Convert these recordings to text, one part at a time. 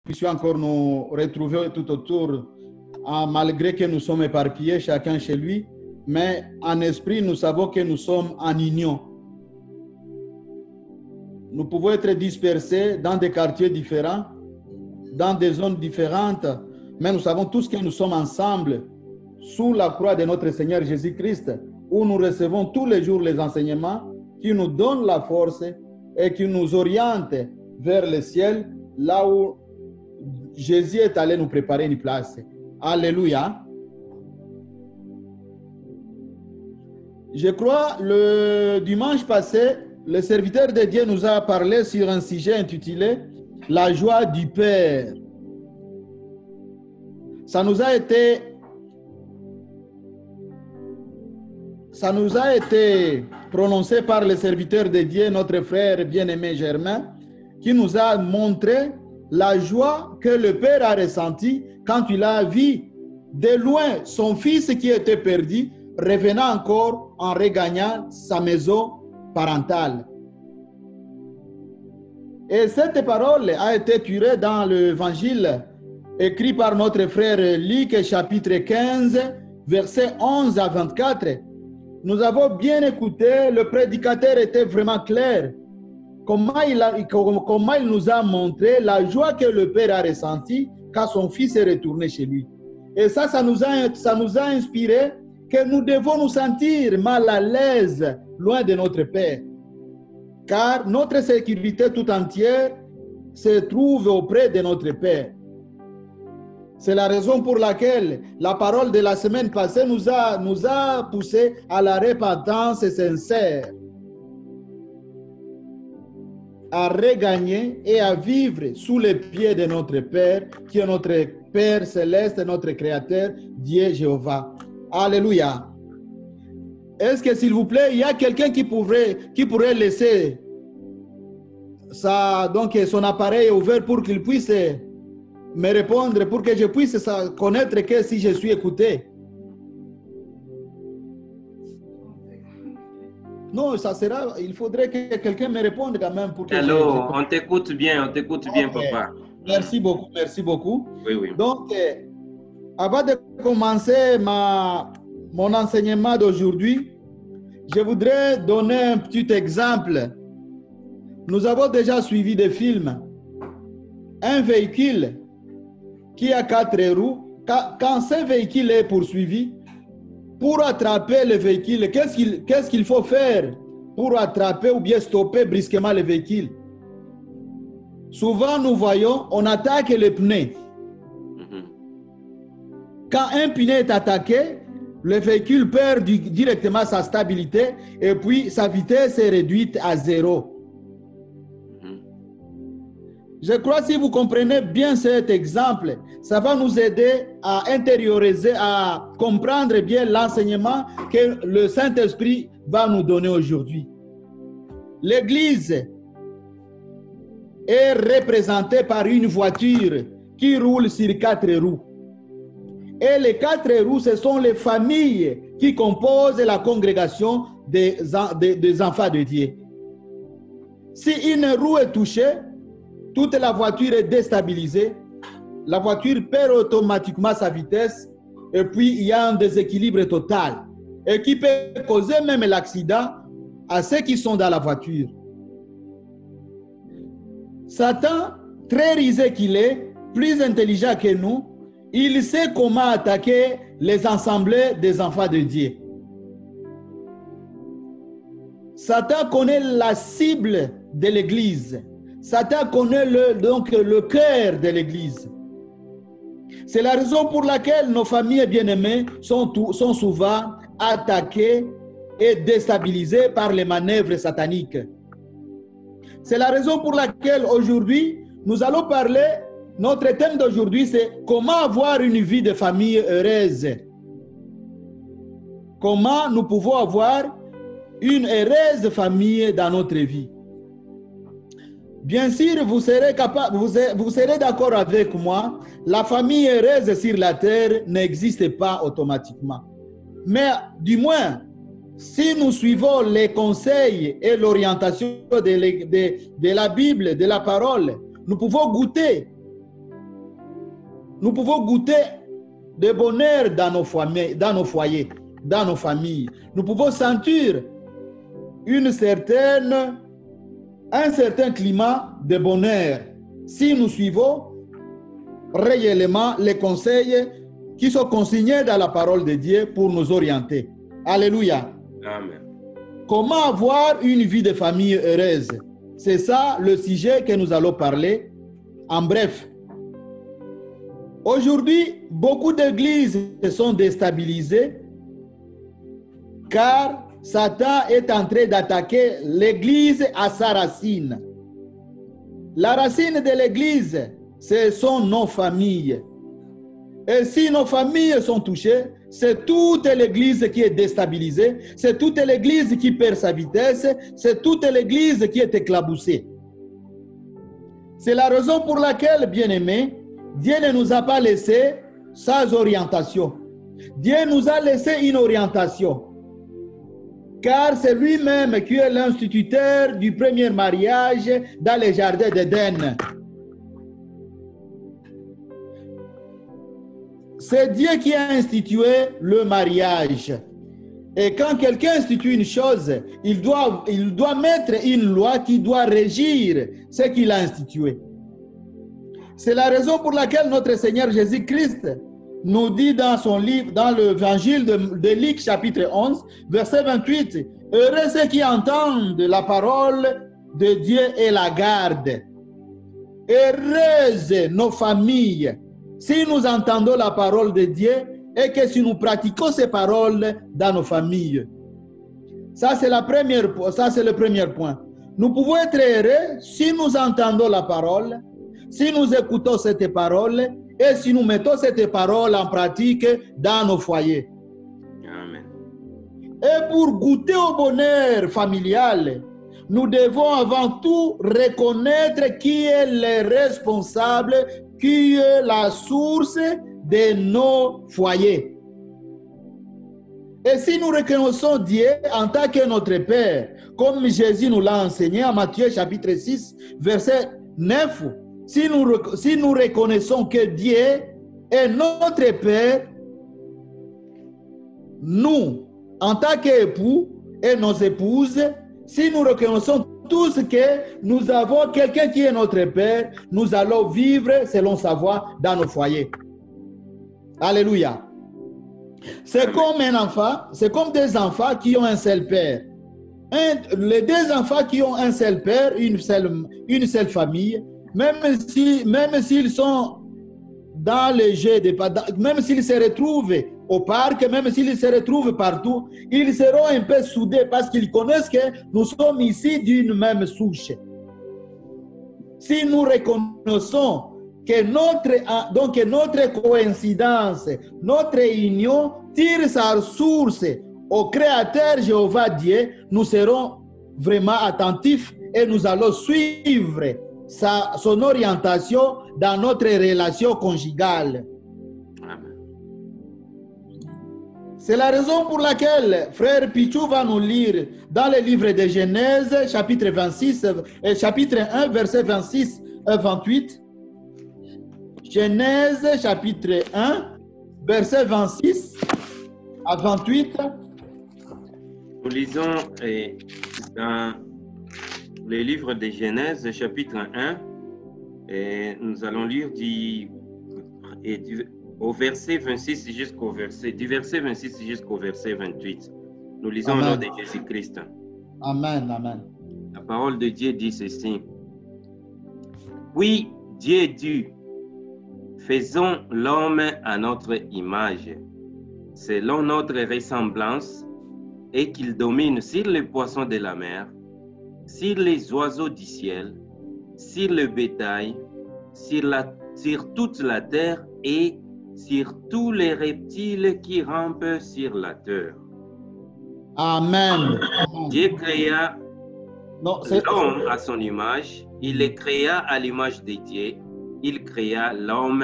puissions encore nous retrouver tout autour, malgré que nous sommes éparpillés, chacun chez lui, mais en esprit, nous savons que nous sommes en union. Nous pouvons être dispersés dans des quartiers différents, dans des zones différentes, mais nous savons tous que nous sommes ensemble sous la croix de notre Seigneur Jésus-Christ, où nous recevons tous les jours les enseignements qui nous donnent la force et qui nous orientent vers le ciel, là où Jésus est allé nous préparer une place. Alléluia. Je crois, le dimanche passé, le serviteur de Dieu nous a parlé sur un sujet intitulé « La joie du Père ». Ça nous a été prononcé par le serviteur de Dieu, notre frère bien-aimé Germain, qui nous a montré la joie que le Père a ressentie quand il a vu de loin son fils qui était perdu, revenant encore en regagnant sa maison parentale. Et cette parole a été tirée dans l'évangile écrit par notre frère Luc, chapitre 15, versets 11 à 24. Nous avons bien écouté, le prédicateur était vraiment clair. Comment il nous a montré la joie que le Père a ressentie quand son fils est retourné chez lui. Et ça nous a inspiré que nous devons nous sentir mal à l'aise loin de notre Père. Car notre sécurité tout entière se trouve auprès de notre Père. C'est la raison pour laquelle la parole de la semaine passée nous a poussé à la repentance sincère, à regagner et à vivre sous les pieds de notre Père, qui est notre Père céleste, notre Créateur, Dieu Jéhovah. Alléluia. Est-ce que, s'il vous plaît, il y a quelqu'un qui pourrait laisser son appareil ouvert pour qu'il puisse me répondre, pour que je puisse connaître que si je suis écouté? Non, il faudrait que quelqu'un me réponde quand même. Allô, on t'écoute bien, papa. Merci beaucoup, merci beaucoup. Oui. Donc, avant de commencer mon enseignement d'aujourd'hui, je voudrais donner un petit exemple. Nous avons déjà suivi des films. Un véhicule qui a 4 roues, quand ce véhicule est poursuivi, pour attraper le véhicule, qu'est-ce qu'il faut faire pour attraper ou bien stopper brusquement le véhicule? Souvent, nous voyons, on attaque les pneus. Quand un pneu est attaqué, le véhicule perd directement sa stabilité et puis sa vitesse est réduite à 0. Je crois que si vous comprenez bien cet exemple, ça va nous aider à intérioriser, à comprendre bien l'enseignement que le Saint-Esprit va nous donner aujourd'hui. L'Église est représentée par une voiture qui roule sur 4 roues. Et les 4 roues, ce sont les familles qui composent la congrégation des enfants de Dieu. Si une roue est touchée, toute la voiture est déstabilisée, la voiture perd automatiquement sa vitesse et puis il y a un déséquilibre total et qui peut causer même l'accident à ceux qui sont dans la voiture. Satan, très rusé qu'il est, plus intelligent que nous, il sait comment attaquer les assemblées des enfants de Dieu. Satan connaît la cible de l'Église. Satan connaît le cœur de l'Église. C'est la raison pour laquelle nos familles bien-aimées sont souvent attaquées et déstabilisées par les manœuvres sataniques. C'est la raison pour laquelle aujourd'hui, nous allons parler, notre thème d'aujourd'hui, c'est comment avoir une vie de famille heureuse. Comment nous pouvons avoir une heureuse famille dans notre vie. Bien sûr, vous serez d'accord avec moi, la famille heureuse sur la terre n'existe pas automatiquement. Mais du moins, si nous suivons les conseils et l'orientation de la Bible, de la parole, nous pouvons goûter nous pouvons goûter de bonheur dans nos foyers, dans nos familles. Nous pouvons sentir un certain climat de bonheur si nous suivons réellement les conseils qui sont consignés dans la parole de Dieu pour nous orienter. Alléluia. Amen. Comment avoir une vie de famille heureuse? C'est ça le sujet que nous allons parler en bref. Aujourd'hui, beaucoup d'églises sont déstabilisées car Satan est en train d'attaquer l'église à sa racine. La racine de l'église, ce sont nos familles. Et si nos familles sont touchées, c'est toute l'église qui est déstabilisée, c'est toute l'église qui perd sa vitesse, c'est toute l'église qui est éclaboussée. C'est la raison pour laquelle, bien-aimés, Dieu ne nous a pas laissé sans orientation. Dieu nous a laissé une orientation. Car c'est lui-même qui est l'instituteur du premier mariage dans les jardins d'Éden. C'est Dieu qui a institué le mariage. Et quand quelqu'un institue une chose, il doit mettre une loi qui doit régir ce qu'il a institué. C'est la raison pour laquelle notre Seigneur Jésus-Christ nous dit dans son livre, dans l'évangile de Luc chapitre 11, verset 28, « Heureux ceux qui entendent la parole de Dieu et la gardent. Heureuses nos familles, si nous entendons la parole de Dieu et que si nous pratiquons ces paroles dans nos familles. » Ça, c'est le premier point. Nous pouvons être heureux si nous entendons la parole, si nous écoutons cette parole et si nous mettons cette parole en pratique dans nos foyers. Amen. Et pour goûter au bonheur familial, nous devons avant tout reconnaître qui est le responsable, qui est la source de nos foyers. Et si nous reconnaissons Dieu en tant que notre Père, comme Jésus nous l'a enseigné en Matthieu chapitre 6, verset 9, si nous reconnaissons que Dieu est notre Père, nous, en tant qu'époux et nos épouses, si nous reconnaissons tous que nous avons quelqu'un qui est notre Père, nous allons vivre selon sa voie dans nos foyers. Alléluia. C'est comme un enfant, c'est comme des enfants qui ont un seul père. Les deux enfants qui ont un seul père, une seule famille, même s'ils sont dans les jeux, même s'ils se retrouvent au parc, même s'ils se retrouvent partout, ils seront un peu soudés parce qu'ils connaissent que nous sommes ici d'une même souche. Si nous reconnaissons que notre coïncidence, notre union tire sa source au Créateur Jéhovah Dieu, nous serons vraiment attentifs et nous allons suivre son orientation dans notre relation conjugale. Amen. C'est la raison pour laquelle frère Pichou va nous lire dans le livre de Genèse, chapitre 26, chapitre 1, verset 26 et 28. Genèse, chapitre 1, verset 26 à 28. Nous lisons dans le livre de Genèse, chapitre 1, et nous allons lire au verset 26 du verset 26 jusqu'au verset 28. Nous lisons au nom de Jésus-Christ. Amen, amen. La parole de Dieu dit ceci. Puis Dieu dit, faisons l'homme à notre image, selon notre ressemblance, et qu'il domine sur les poissons de la mer, sur les oiseaux du ciel, sur le bétail, sur toute la terre et sur tous les reptiles qui rampent sur la terre. Amen. Dieu créa l'homme à son image, il les créa à l'image de Dieu, il créa l'homme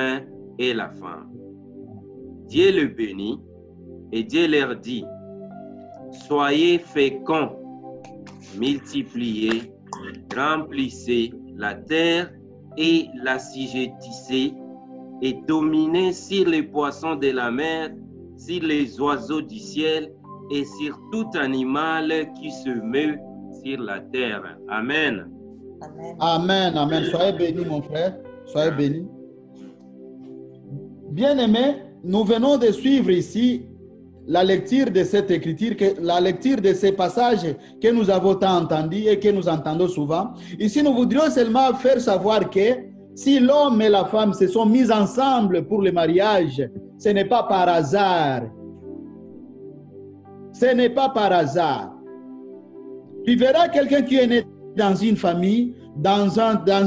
et la femme. Dieu le bénit et Dieu leur dit, soyez féconds, multipliez, remplissez la terre et l'assujettissez, et dominer sur les poissons de la mer, sur les oiseaux du ciel et sur tout animal qui se meut sur la terre. Amen. Amen. Amen, amen. Soyez bénis, mon frère. Soyez bénis. Bien-aimés, nous venons de suivre ici la lecture de cette écriture, la lecture de ces passages que nous avons tant entendus et que nous entendons souvent. Ici, nous voudrions seulement faire savoir que si l'homme et la femme se sont mis ensemble pour le mariage, ce n'est pas par hasard. Ce n'est pas par hasard. Tu verras quelqu'un qui est né dans une famille, dans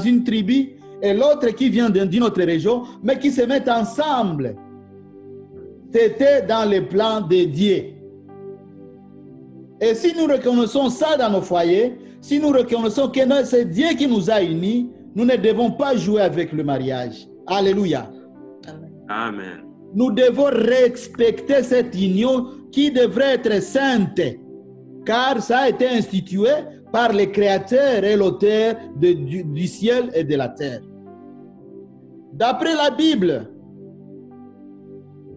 une tribu, et l'autre qui vient d'une autre région, mais qui se mettent ensemble. C'était dans le plan de Dieu. Et si nous reconnaissons ça dans nos foyers, si nous reconnaissons que c'est Dieu qui nous a unis, nous ne devons pas jouer avec le mariage. Alléluia. Amen. Nous devons respecter cette union qui devrait être sainte, car ça a été institué par le Créateur et l'auteur du ciel et de la terre. D'après la Bible,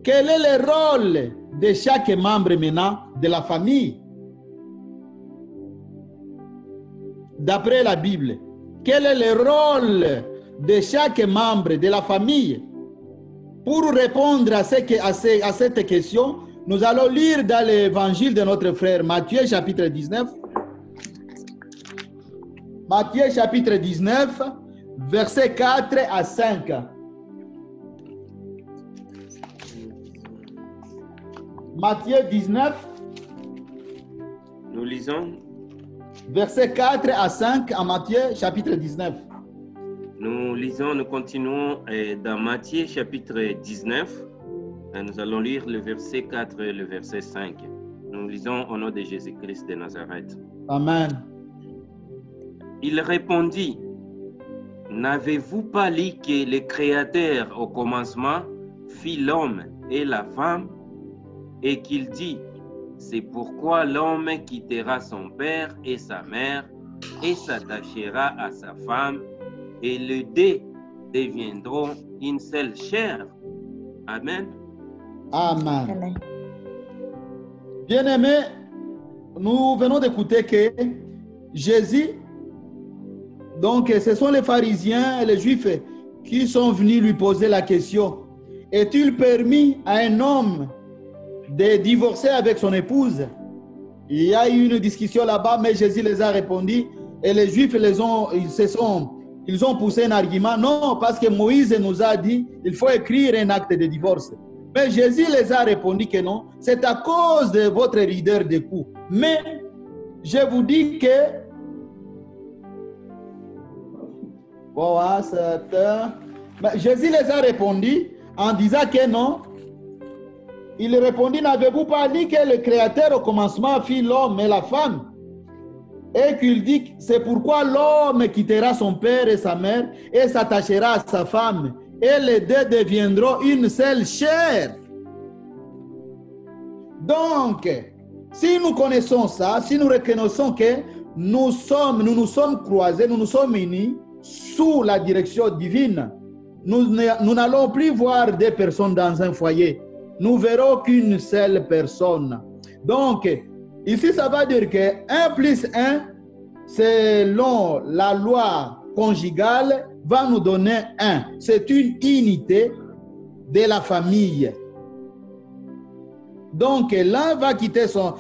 quel est le rôle de chaque membre maintenant de la famille? D'après la Bible, quel est le rôle de chaque membre de la famille? Pour répondre à cette question, nous allons lire dans l'évangile de notre frère Matthieu chapitre 19. Matthieu chapitre 19, versets 4 à 5. Matthieu 19. Nous lisons. Versets 4 à 5 en Matthieu chapitre 19. Nous lisons, nous continuons dans Matthieu chapitre 19. Nous allons lire le verset 4 et le verset 5. Nous lisons au nom de Jésus-Christ de Nazareth. Amen. Il répondit, « N'avez-vous pas lu que le Créateur au commencement fit l'homme et la femme, et qu'il dit, c'est pourquoi l'homme quittera son père et sa mère et s'attachera à sa femme, et les deux deviendront une seule chair. » Amen. Amen. Amen. Bien-aimés, nous venons d'écouter que Jésus, donc ce sont les pharisiens et les juifs qui sont venus lui poser la question, est-il permis à un homme de divorcer avec son épouse? Il y a eu une discussion là-bas, mais Jésus les a répondu et les juifs ils ont poussé un argument. Non, parce que Moïse nous a dit il faut écrire un acte de divorce. Mais Jésus les a répondu que non, c'est à cause de votre leader de coups. Mais je vous dis que Jésus les a répondu en disant que non. Il répondit, n'avez-vous pas dit que le Créateur au commencement fit l'homme et la femme? Et qu'il dit, c'est pourquoi l'homme quittera son père et sa mère et s'attachera à sa femme. Et les deux deviendront une seule chair. Donc, si nous connaissons ça, si nous reconnaissons que nous nous sommes croisés, nous nous sommes unis sous la direction divine, nous n'allons plus voir des personnes dans un foyer. Nous verrons qu'une seule personne. Donc, ici, ça va dire que 1 plus 1, selon la loi conjugale, va nous donner 1. C'est une unité de la famille. Donc, l'un va quitter sa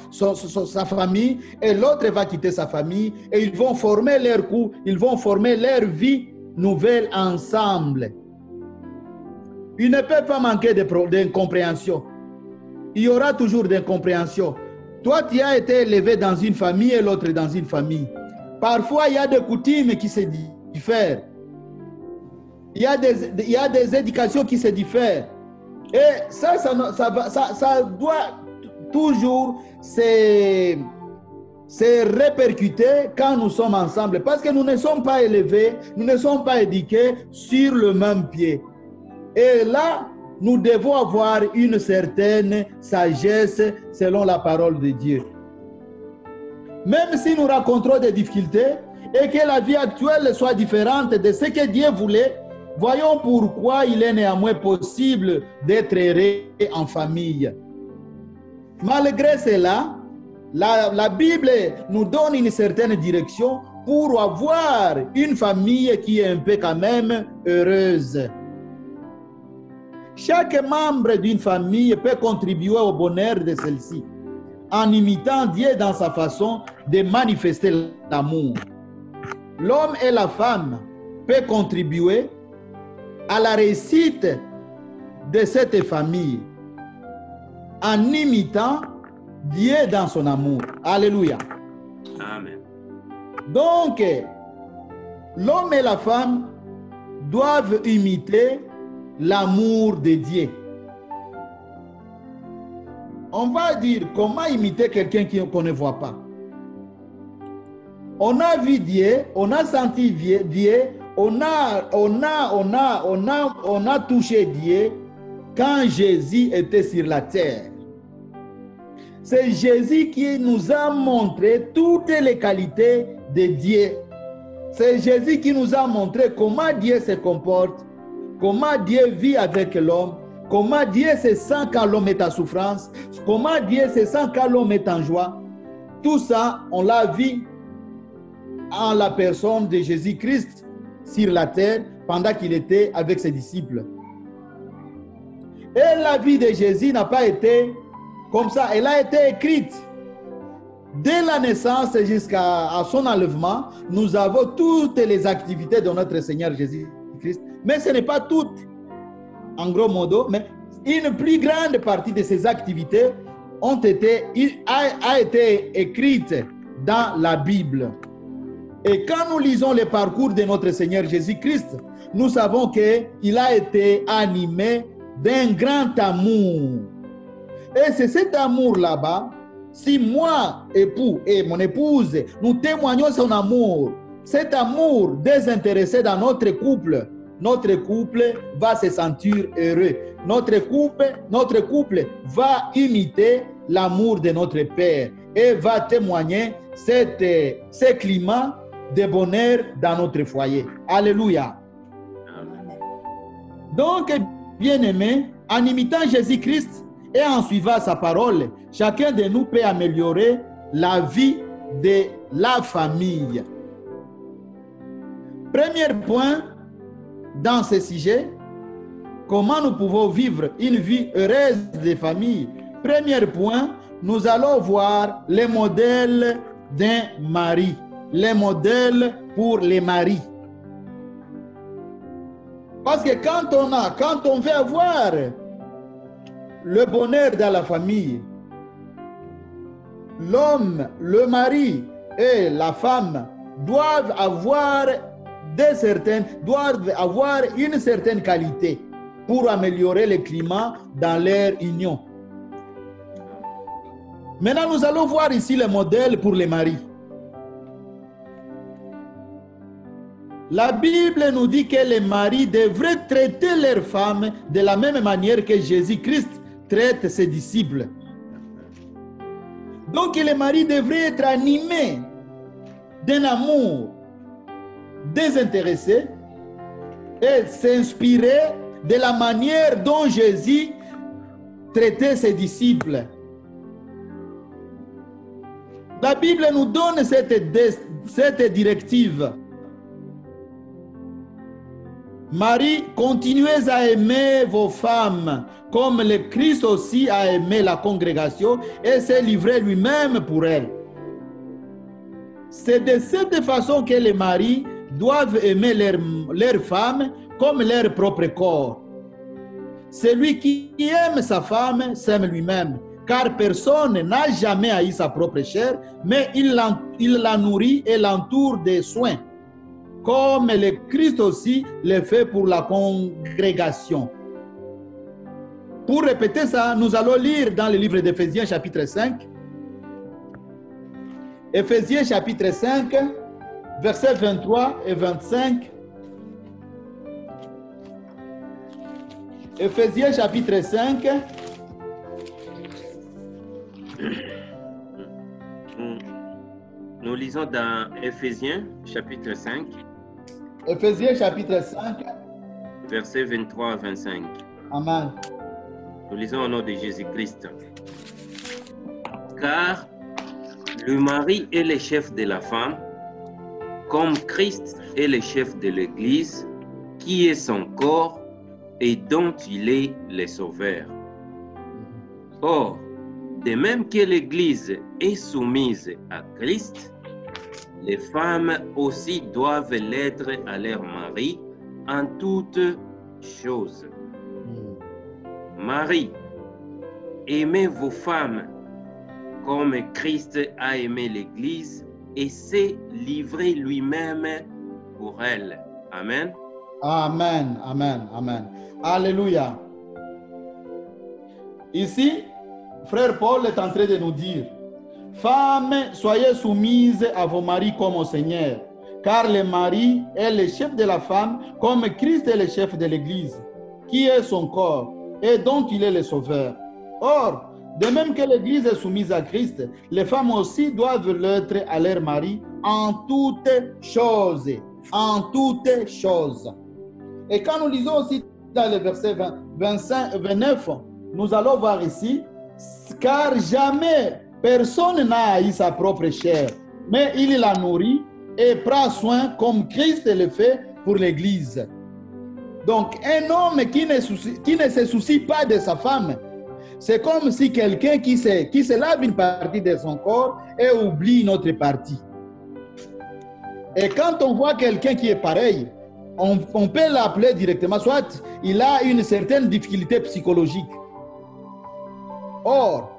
famille et l'autre va quitter sa famille et ils vont former leur couple, ils vont former leur vie nouvelle ensemble. Il ne peut pas manquer d'incompréhension. Il y aura toujours d'incompréhension. Toi, tu as été élevé dans une famille et l'autre dans une famille. Parfois, il y a des coutumes qui se diffèrent. Il y a des éducations qui se diffèrent. Et ça doit toujours se répercuter quand nous sommes ensemble. Parce que nous ne sommes pas élevés, nous ne sommes pas éduqués sur le même pied. Et là, nous devons avoir une certaine sagesse selon la parole de Dieu. Même si nous rencontrons des difficultés et que la vie actuelle soit différente de ce que Dieu voulait, Voyons pourquoi il est néanmoins possible d'être heureux en famille. Malgré cela, la Bible nous donne une certaine direction pour avoir une famille qui est un peu quand même heureuse. Chaque membre d'une famille peut contribuer au bonheur de celle-ci en imitant Dieu dans sa façon de manifester l'amour. L'homme et la femme peuvent contribuer à la réussite de cette famille en imitant Dieu dans son amour. Alléluia. Amen. Donc, l'homme et la femme doivent imiter l'amour de Dieu. On va dire comment imiter quelqu'un qu'on ne voit pas. On a vu Dieu, on a senti Dieu, on a touché Dieu quand Jésus était sur la terre. C'est Jésus qui nous a montré toutes les qualités de Dieu. C'est Jésus qui nous a montré comment Dieu se comporte, comment Dieu vit avec l'homme, comment Dieu se sent quand l'homme est en souffrance, comment Dieu se sent quand l'homme est en joie. Tout ça, on l'a vu en la personne de Jésus-Christ sur la terre pendant qu'il était avec ses disciples. Et la vie de Jésus n'a pas été comme ça, elle a été écrite. Dès la naissance jusqu'à son enlèvement, nous avons toutes les activités de notre Seigneur Jésus-Christ. Mais ce n'est pas toutes, en gros modo, mais une plus grande partie de ces activités a été écrite dans la Bible. Et quand nous lisons le parcours de notre Seigneur Jésus-Christ, nous savons qu'il a été animé d'un grand amour. Et c'est cet amour là-bas, si moi, époux, et mon épouse, nous témoignons son amour, cet amour désintéressé dans notre couple va se sentir heureux. Notre couple va imiter l'amour de notre Père et va témoigner ce climat de bonheur dans notre foyer. Alléluia. Amen. Donc, bien-aimés, en imitant Jésus-Christ, et en suivant sa parole, chacun de nous peut améliorer la vie de la famille. Premier point dans ce sujet, comment nous pouvons vivre une vie heureuse de famille. Premier point, nous allons voir les modèles d'un mari, les modèles pour les maris. Parce que quand on veut avoir le bonheur dans la famille, l'homme, le mari et la femme doivent avoir une certaine qualité pour améliorer le climat dans leur union. Maintenant, nous allons voir ici le modèle pour les maris. La Bible nous dit que les maris devraient traiter leurs femmes de la même manière que Jésus-Christ traite ses disciples. Donc les maris devraient être animés d'un amour désintéressé et s'inspirer de la manière dont Jésus traitait ses disciples. La Bible nous donne cette directive. Marie, continuez à aimer vos femmes comme le Christ aussi a aimé la congrégation et s'est livré lui-même pour elle. C'est de cette façon que les maris doivent aimer leurs femmes comme leur propre corps. Celui qui aime sa femme s'aime lui-même, car personne n'a jamais haï sa propre chair, mais il la nourrit et l'entoure de soins, comme le Christ aussi le fait pour la congrégation. Pour répéter ça, nous allons lire dans le livre d'Éphésiens chapitre 5. Éphésiens chapitre 5, versets 23 et 25. Éphésiens chapitre 5. Nous lisons dans Éphésiens chapitre 5. Éphésiens chapitre 5, versets 23 à 25. Amen. Nous lisons au nom de Jésus-Christ. Car le mari est le chef de la femme, comme Christ est le chef de l'Église, qui est son corps et dont il est le sauveur. Or, de même que l'Église est soumise à Christ, les femmes aussi doivent l'être à leur mari en toutes choses. Marie, aimez vos femmes comme Christ a aimé l'Église et s'est livré lui-même pour elle. Amen. Amen, amen, amen. Alléluia. Ici, frère Paul est en train de nous dire, femmes, soyez soumises à vos maris comme au Seigneur, car le mari est le chef de la femme, comme Christ est le chef de l'Église, qui est son corps, et dont il est le sauveur. Or, de même que l'Église est soumise à Christ, les femmes aussi doivent l'être à leur mari en toutes choses. En toutes choses. Et quand nous lisons aussi dans le verset 29, nous allons voir ici, car jamais personne n'a haï sa propre chair, mais il la nourrit et prend soin comme Christ le fait pour l'Église. Donc, un homme qui ne se soucie pas de sa femme, c'est comme si quelqu'un qui se lave une partie de son corps et oublie une autre partie. Et quand on voit quelqu'un qui est pareil, on peut l'appeler directement, soit il a une certaine difficulté psychologique. Or,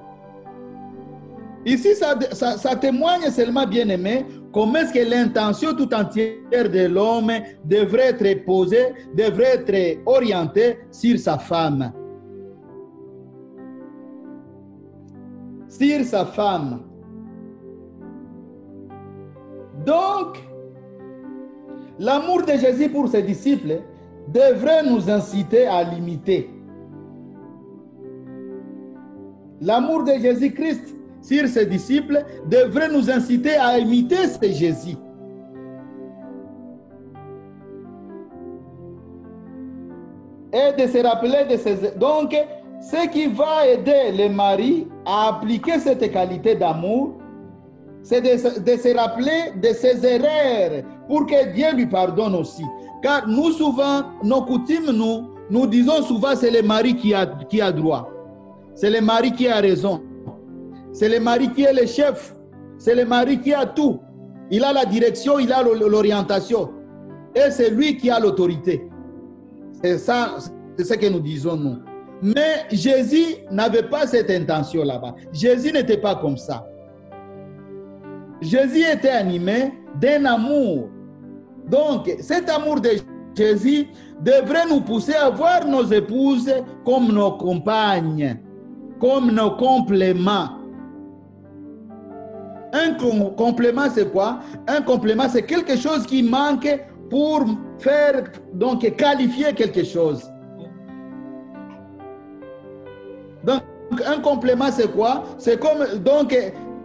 ici, ça témoigne seulement, bien aimé, comment est-ce que l'intention tout entière de l'homme devrait être posée, devrait être orientée sur sa femme. Sur sa femme. Donc, l'amour de Jésus pour ses disciples devrait nous inciter à l'imiter. L'amour de Jésus-Christ sur ses disciples devrait nous inciter à imiter ce Jésus. Et de se rappeler de ces... Donc, ce qui va aider les maris à appliquer cette qualité d'amour, c'est de se rappeler de ses erreurs pour que Dieu lui pardonne aussi. Car nous, souvent, nos coutumes, nous disons souvent c'est le mari qui a droit. C'est le mari qui a raison. C'est le mari qui est le chef. C'est le mari qui a tout. Il a la direction, il a l'orientation. Et c'est lui qui a l'autorité. C'est ça, c'est ce que nous disons nous. Mais Jésus n'avait pas cette intention là-bas. Jésus n'était pas comme ça. Jésus était animé d'un amour. Donc, cet amour de Jésus devrait nous pousser à voir nos épouses comme nos compagnes, comme nos compléments. Un complément, c'est quoi? Un complément, c'est quelque chose qui manque pour faire, donc, qualifier quelque chose. Donc, un complément, c'est quoi? C'est comme, donc,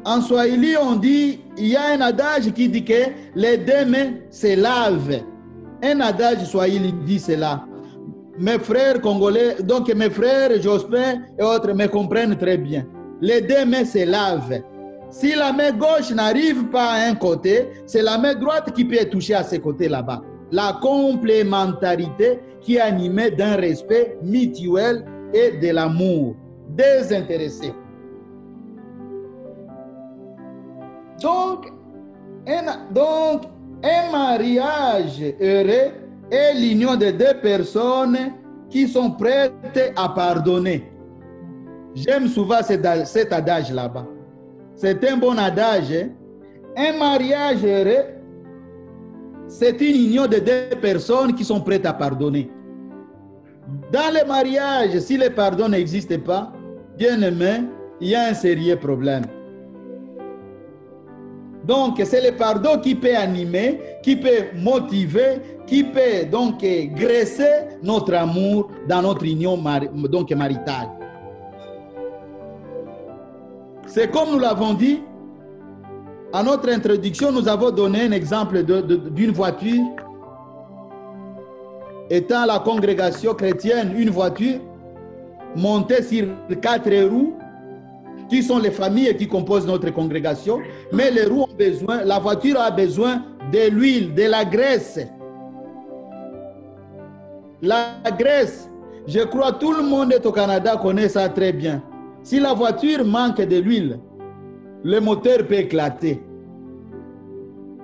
en Swahili, on dit, il y a un adage qui dit que les deux mains se lavent. Un adage Swahili dit cela. Mes frères congolais, donc mes frères Jospin et autres me comprennent très bien. Les deux mains se lavent. Si la main gauche n'arrive pas à un côté, c'est la main droite qui peut toucher à ce côté là-bas. La complémentarité qui est animée d'un respect mutuel et de l'amour désintéressé. Donc, un mariage heureux est l'union de deux personnes qui sont prêtes à pardonner. J'aime souvent cet adage là-bas. C'est un bon adage. Hein? Un mariage heureux, c'est une union de deux personnes qui sont prêtes à pardonner. Dans le mariage, si le pardon n'existe pas, bien aimé, il y a un sérieux problème. Donc, c'est le pardon qui peut animer, qui peut motiver, qui peut donc graisser notre amour dans notre union maritale. C'est comme nous l'avons dit, à notre introduction, nous avons donné un exemple d'une voiture étant la congrégation chrétienne, une voiture montée sur 4 roues, qui sont les familles qui composent notre congrégation, mais les roues ont besoin, la voiture a besoin de l'huile, de la graisse. La graisse, je crois tout le monde au Canada connaît ça très bien. Si la voiture manque de l'huile, le moteur peut éclater.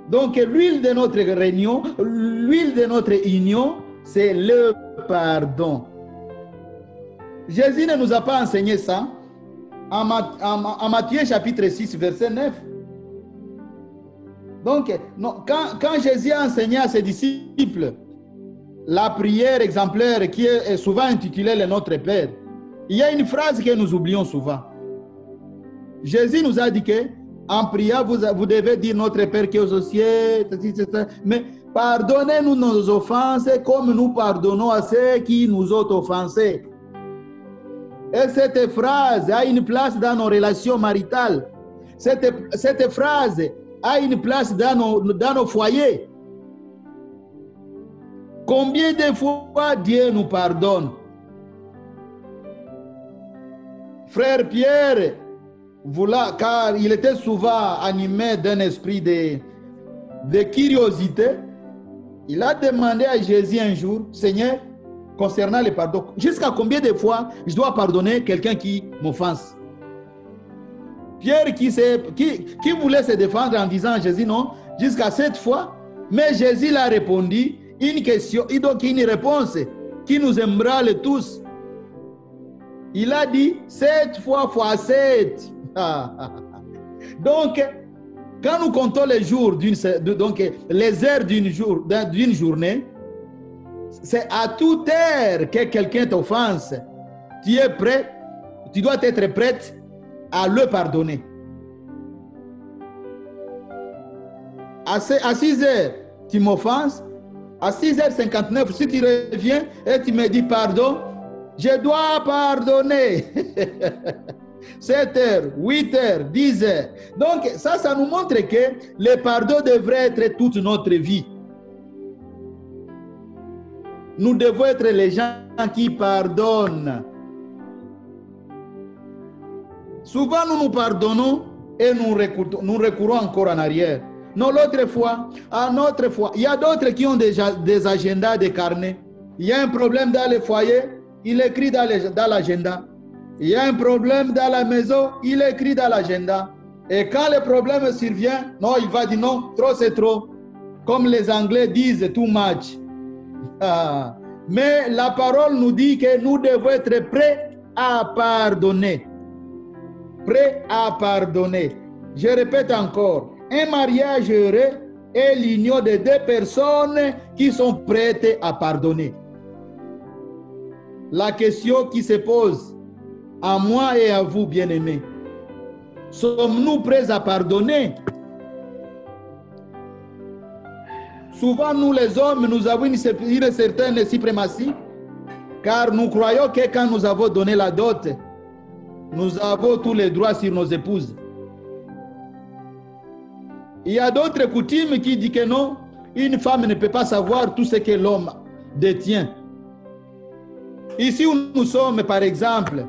Donc l'huile de notre réunion, l'huile de notre union, c'est le pardon. Jésus ne nous a pas enseigné ça. En Matthieu chapitre 6, verset 9. Donc, quand Jésus a enseigné à ses disciples la prière exemplaire qui est souvent intitulée le Notre Père, il y a une phrase que nous oublions souvent. Jésus nous a dit que en priant, vous devez dire Notre Père qui est aux cieux, mais pardonnez-nous nos offenses comme nous pardonnons à ceux qui nous ont offensés. Et cette phrase a une place dans nos relations maritales. Cette phrase a une place dans nos foyers. Combien de fois Dieu nous pardonne? Frère Pierre, car il était souvent animé d'un esprit de curiosité, il a demandé à Jésus un jour, Seigneur, concernant le pardon, jusqu'à combien de fois je dois pardonner quelqu'un qui m'offense? Pierre qui voulait se défendre en disant à Jésus non, jusqu'à 7 fois, mais Jésus l'a répondu une question, et donc une réponse qui nous ébranle tous. Il a dit 7 fois fois 7. Donc, quand nous comptons les jours, donc les heures d'une journée, c'est à toute heure que quelqu'un t'offense. Tu es prêt, tu dois être prête à le pardonner. À 6 heures, tu m'offenses. À 6h59, si tu reviens et tu me dis pardon, je dois pardonner. 7 heures, 8 heures, 10 heures. Donc, ça nous montre que le pardon devrait être toute notre vie. Nous devons être les gens qui pardonnent. Souvent, nous pardonnons et nous recourons encore en arrière. Non, l'autre fois, il y a d'autres qui ont déjà des agendas, des carnets. Il y a un problème dans le foyer, il écrit dans l'agenda. Il y a un problème dans la maison, il écrit dans l'agenda. Et quand le problème survient, non, il va dire non, trop c'est trop. Comme les Anglais disent, too much. Mais la parole nous dit que nous devons être prêts à pardonner. Prêts à pardonner. Je répète encore. Un mariage heureux est l'union de 2 personnes qui sont prêtes à pardonner. La question qui se pose à moi et à vous, bien-aimés, sommes-nous prêts à pardonner? Souvent, nous les hommes, nous avons une certaine suprématie, car nous croyons que quand nous avons donné la dot, nous avons tous les droits sur nos épouses. Il y a d'autres coutumes qui disent que non, une femme ne peut pas savoir tout ce que l'homme détient. Ici où nous sommes, par exemple,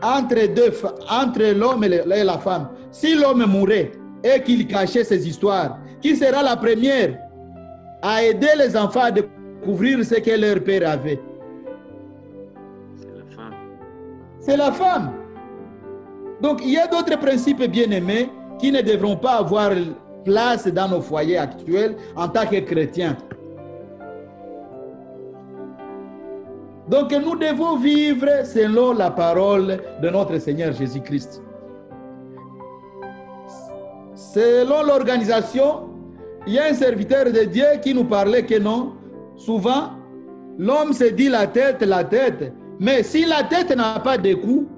entre l'homme et la femme, si l'homme mourait et qu'il cachait ses histoires, qui sera la première à aider les enfants à découvrir ce que leur père avait? C'est la femme. C'est la femme. Donc, il y a d'autres principes bien-aimés qui ne devront pas avoir place dans nos foyers actuels en tant que chrétiens. Donc nous devons vivre selon la parole de notre Seigneur Jésus-Christ. Selon l'organisation, il y a un serviteur de Dieu qui nous parlait que non, souvent, l'homme se dit la tête, mais si la tête n'a pas de cou,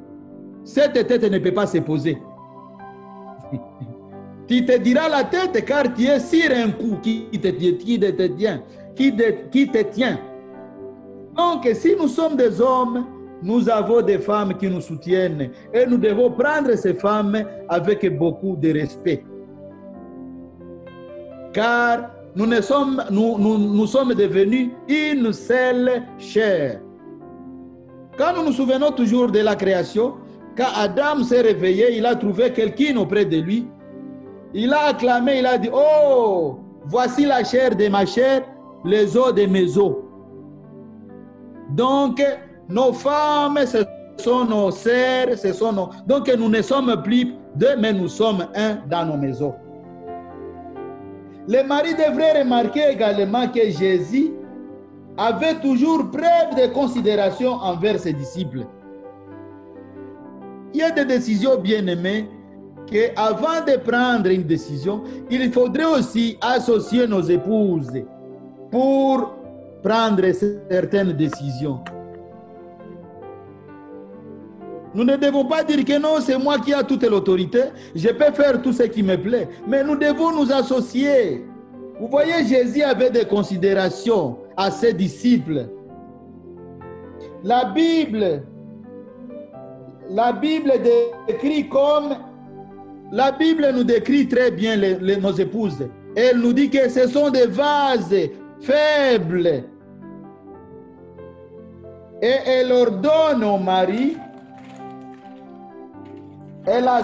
cette tête ne peut pas se poser. Tu te diras la tête car tu es sur un coup qui te tient. Donc, si nous sommes des hommes, nous avons des femmes qui nous soutiennent et nous devons prendre ces femmes avec beaucoup de respect. Car nous sommes devenus une seule chair. Quand nous nous souvenons toujours de la création, quand Adam s'est réveillé, il a trouvé quelqu'un auprès de lui. Il a acclamé, il a dit, oh, voici la chair de ma chair, les os de mes os. Donc, nos femmes, ce sont nos sœurs, ce sont nos... Donc, nous ne sommes plus deux, mais nous sommes un dans nos maisons. Les maris devraient remarquer également que Jésus avait toujours preuve de considération envers ses disciples. Il y a des décisions bien-aimées qu'avant de prendre une décision, il faudrait aussi associer nos épouses pour prendre certaines décisions. Nous ne devons pas dire que non, c'est moi qui ai toute l'autorité, je peux faire tout ce qui me plaît, mais nous devons nous associer. Vous voyez, Jésus avait des considérations à ses disciples. La Bible décrit comme... La Bible nous décrit très bien nos épouses. Elle nous dit que ce sont des vases faibles. Et elle ordonne au mari, elle a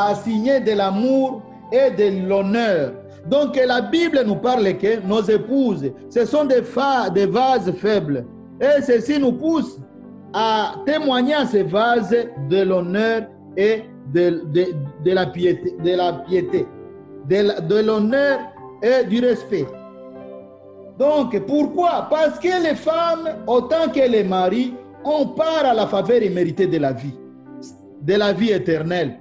assigné de l'amour et de l'honneur. Donc la Bible nous parle que nos épouses, ce sont des vases faibles. Et ceci nous pousse à témoigner à ces vases de l'honneur et de la piété, de l'honneur et du respect. Donc, pourquoi? Parce que les femmes, autant que les maris, ont part à la faveur imméritée de la vie éternelle.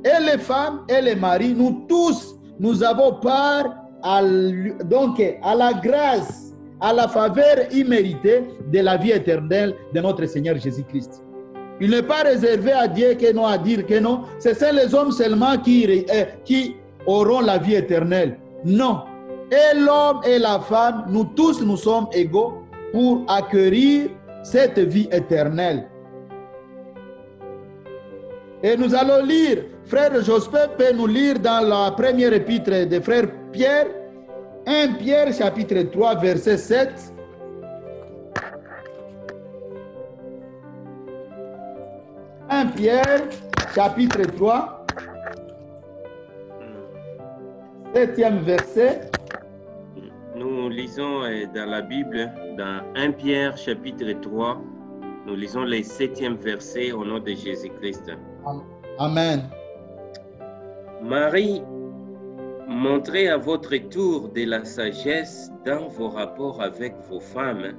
Et les femmes et les maris, nous tous, nous avons part à la grâce, à la faveur imméritée de la vie éternelle de notre Seigneur Jésus-Christ. Il n'est pas réservé à Dieu que non, à dire que non. Ce sont les hommes seulement qui auront la vie éternelle. Non. Et l'homme et la femme, nous tous, nous sommes égaux pour acquérir cette vie éternelle. Et nous allons lire, frère Jospin peut nous lire dans la première épître de frère Pierre, 1 Pierre chapitre 3 verset 7. Pierre, chapitre 3, 7e verset. Nous lisons dans la Bible, dans 1 Pierre, chapitre 3, nous lisons les 7e versets au nom de Jésus-Christ. Amen. Marie, montrez à votre tour de la sagesse dans vos rapports avec vos femmes,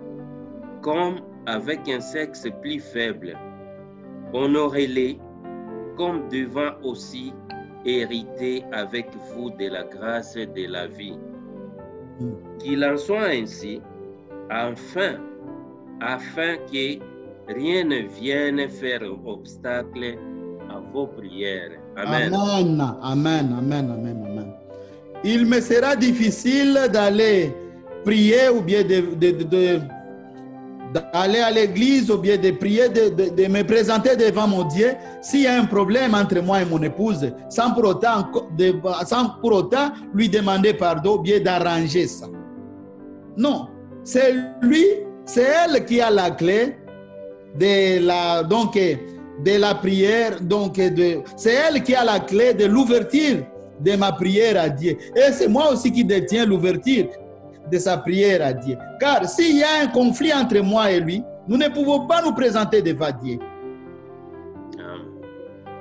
comme avec un sexe plus faible. Honorez-les comme devant aussi hériter avec vous de la grâce de la vie. Qu'il en soit ainsi, afin que rien ne vienne faire obstacle à vos prières. Amen. Amen, amen, amen, amen, amen. Il me sera difficile d'aller prier ou bien d'aller à l'église ou bien de prier, de me présenter devant mon Dieu s'il y a un problème entre moi et mon épouse, sans pour autant lui demander pardon ou bien d'arranger ça. Non, c'est elle qui a la clé de la prière, c'est elle qui a la clé de l'ouverture de ma prière à Dieu. Et c'est moi aussi qui détiens l'ouverture de sa prière à Dieu. Car s'il y a un conflit entre moi et lui, nous ne pouvons pas nous présenter devant Dieu.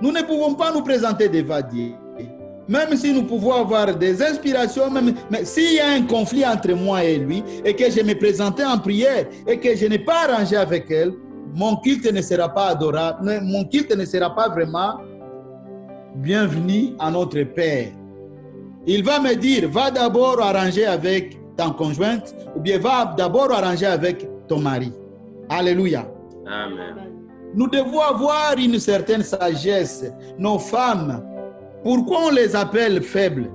Nous ne pouvons pas nous présenter devant Dieu. Même si nous pouvons avoir des inspirations, mais s'il y a un conflit entre moi et lui, et que je me présentais en prière, et que je n'ai pas arrangé avec elle, mon culte ne sera pas adorable, mon culte ne sera pas vraiment bienvenu à notre Père. Il va me dire, va d'abord arranger avec ta conjointe, ou bien va d'abord arranger avec ton mari. Alléluia. Amen. Nous devons avoir une certaine sagesse. Nos femmes, pourquoi on les appelle faibles?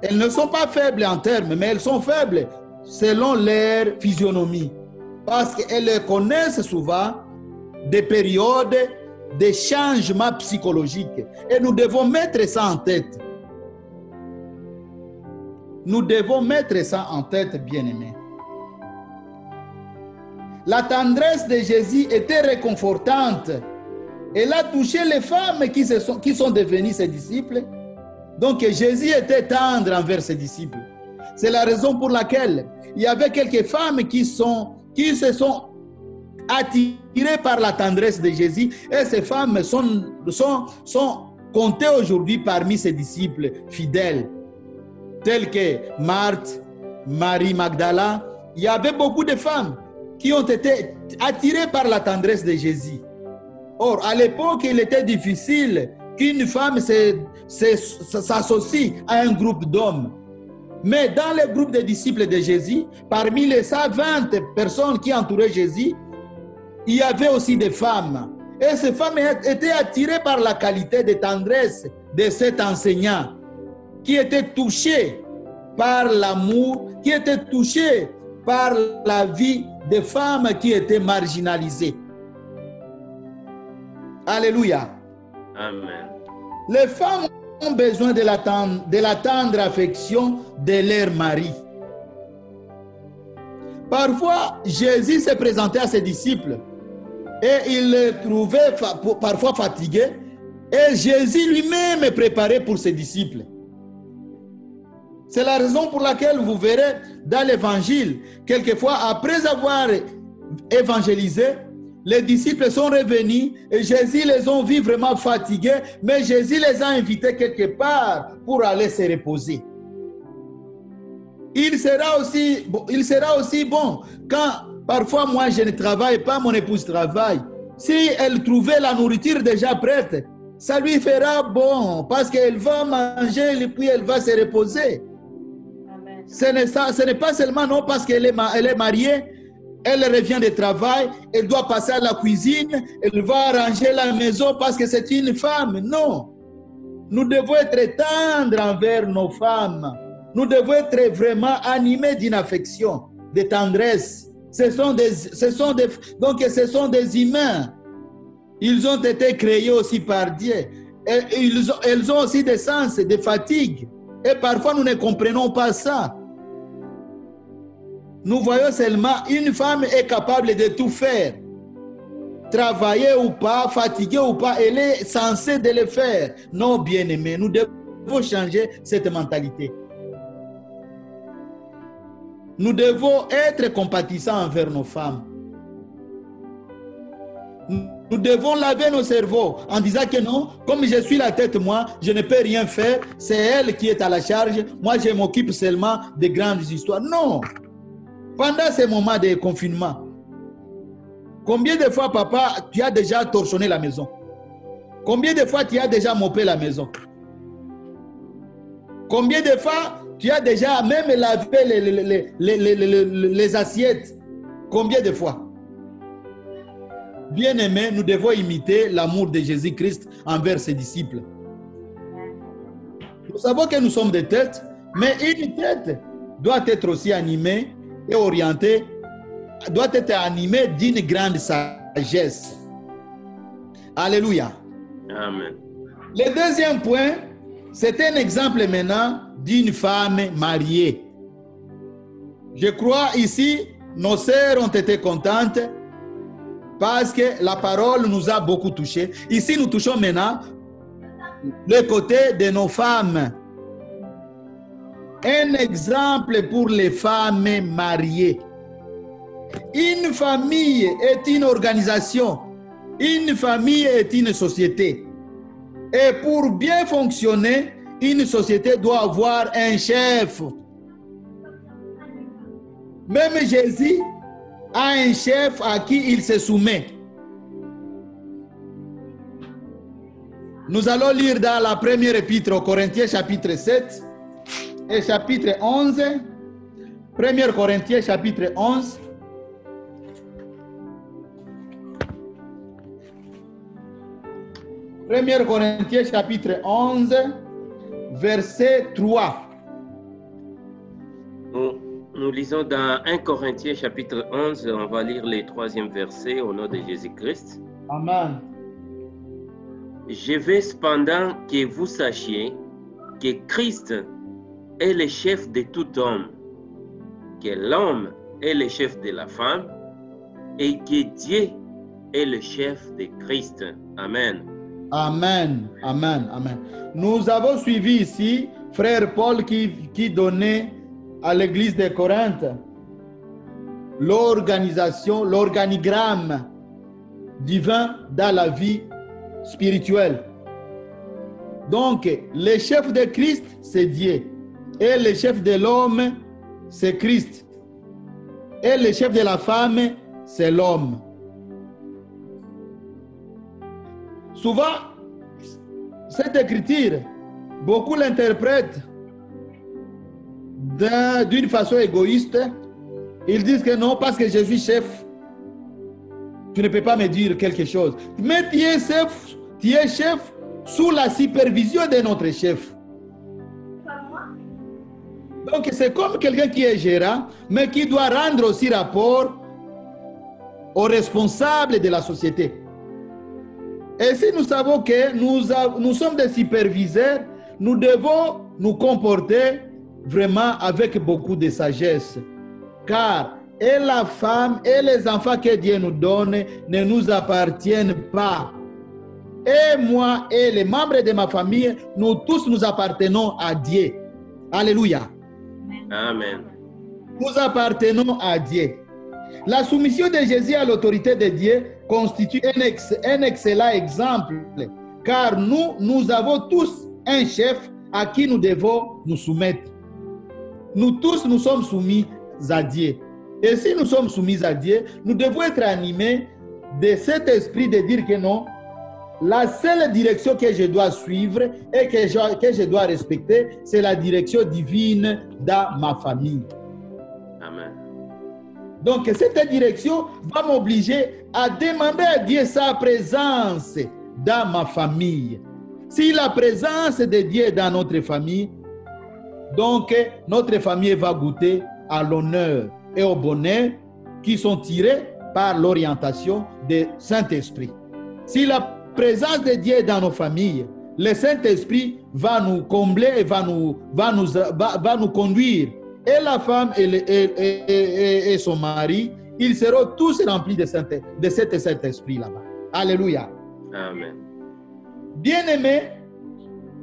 Elles ne sont pas faibles en termes, mais elles sont faibles selon leur physionomie. Parce qu'elles connaissent souvent des périodes de changements psychologiques. Et nous devons mettre ça en tête. Nous devons mettre ça en tête, bien-aimés. La tendresse de Jésus était réconfortante. Elle a touché les femmes qui sont devenues ses disciples. Donc Jésus était tendre envers ses disciples. C'est la raison pour laquelle il y avait quelques femmes qui se sont attirées par la tendresse de Jésus. Et ces femmes sont comptées aujourd'hui parmi ses disciples fidèles. Telles que Marthe, Marie Magdala. Il y avait beaucoup de femmes qui ont été attirées par la tendresse de Jésus. Or, à l'époque, il était difficile qu'une femme s'associe à un groupe d'hommes. Mais dans le groupe des disciples de Jésus, parmi les 120 personnes qui entouraient Jésus, il y avait aussi des femmes. Et ces femmes étaient attirées par la qualité de tendresse de cet enseignant, qui était touché par l'amour, qui était touché par la vie des femmes qui étaient marginalisées. Alléluia. Amen. Les femmes ont besoin de la tendre affection de leur mari. Parfois, Jésus s'est présenté à ses disciples et il les trouvait parfois fatigués, et Jésus lui-même est préparé pour ses disciples. C'est la raison pour laquelle vous verrez dans l'évangile, quelquefois après avoir évangélisé, les disciples sont revenus et Jésus les a vus vraiment fatigués, mais Jésus les a invités quelque part pour aller se reposer. Il sera aussi bon quand parfois moi je ne travaille pas, mon épouse travaille. Si elle trouvait la nourriture déjà prête, ça lui fera bon parce qu'elle va manger et puis elle va se reposer. Amen. Ce n'est pas seulement non parce qu'elle est mariée, elle revient du travail, elle doit passer à la cuisine, elle va arranger la maison parce que c'est une femme. Non. Nous devons être tendres envers nos femmes. Nous devons être vraiment animés d'une affection, de tendresse. Ce sont des humains. Ils ont été créés aussi par Dieu. Et elles ont aussi des sens, des fatigues. Et parfois, nous ne comprenons pas ça. Nous voyons seulement une femme est capable de tout faire. Travailler ou pas, fatiguer ou pas, elle est censée de le faire. Non, bien-aimés, nous devons changer cette mentalité. Nous devons être compatissants envers nos femmes. Nous devons laver nos cerveaux en disant que non, comme je suis la tête, moi, je ne peux rien faire. C'est elle qui est à la charge. Moi, je m'occupe seulement des grandes histoires. Non. Pendant ces moments de confinement, combien de fois, papa, tu as déjà torchonné la maison? Combien de fois tu as déjà mopé la maison? Combien de fois tu as déjà même lavé les assiettes? Combien de fois? Bien-aimés, nous devons imiter l'amour de Jésus-Christ envers ses disciples. Nous savons que nous sommes des têtes, mais une tête doit être aussi animée et orientée, doit être animée d'une grande sagesse. Alléluia. Amen. Le deuxième point, c'est un exemple maintenant d'une femme mariée. Je crois ici, nos sœurs ont été contentes parce que la parole nous a beaucoup touchés. Ici, nous touchons maintenant le côté de nos femmes. Un exemple pour les femmes mariées. Une famille est une organisation. Une famille est une société. Et pour bien fonctionner, une société doit avoir un chef. Même Jésus a un chef à qui il se soumet. Nous allons lire dans la première épître aux Corinthiens, chapitre 7 et chapitre 11. 1 Corinthiens, chapitre 11. Premier Corinthiens, chapitre 11, verset 3. Nous lisons dans 1 Corinthiens, chapitre 11. On va lire les 3e versets au nom de Jésus-Christ. Amen. Je veux cependant que vous sachiez que Christ est le chef de tout homme, que l'homme est le chef de la femme et que Dieu est le chef de Christ. Amen. Amen, amen, amen. Nous avons suivi ici frère Paul qui donnait à l'église de Corinthe l'organisation, l'organigramme divin dans la vie spirituelle. Donc, le chef de Christ, c'est Dieu. Et le chef de l'homme, c'est Christ. Et le chef de la femme, c'est l'homme. Souvent, cette écriture, beaucoup l'interprètent d'une façon égoïste. Ils disent que non, parce que je suis chef, tu ne peux pas me dire quelque chose. Mais tu es chef sous la supervision de notre chef. Donc c'est comme quelqu'un qui est gérant, mais qui doit rendre aussi rapport aux responsables de la société. Et si nous savons que nous sommes des superviseurs, nous devons nous comporter vraiment avec beaucoup de sagesse. Car et la femme et les enfants que Dieu nous donne ne nous appartiennent pas. Et moi et les membres de ma famille, nous tous nous appartenons à Dieu. Alléluia. Amen. Nous appartenons à Dieu. La soumission de Jésus à l'autorité de Dieu constitue un excellent exemple, car nous avons tous un chef à qui nous devons nous soumettre. Nous tous, nous sommes soumis à Dieu. Et si nous sommes soumis à Dieu, nous devons être animés de cet esprit de dire que non, la seule direction que je dois suivre et que je dois respecter, c'est la direction divine dans ma famille. Amen. Donc, cette direction va m'obliger à demander à Dieu sa présence dans ma famille. Si la présence de Dieu est dans notre famille, donc notre famille va goûter à l'honneur et au bonheur qui sont tirés par l'orientation du Saint-Esprit. Si la présence de Dieu est dans nos familles, le Saint-Esprit va nous combler et va nous conduire. Et la femme et son mari, ils seront tous remplis de cet Saint-Esprit là-bas. Alléluia. Amen. Bien-aimés,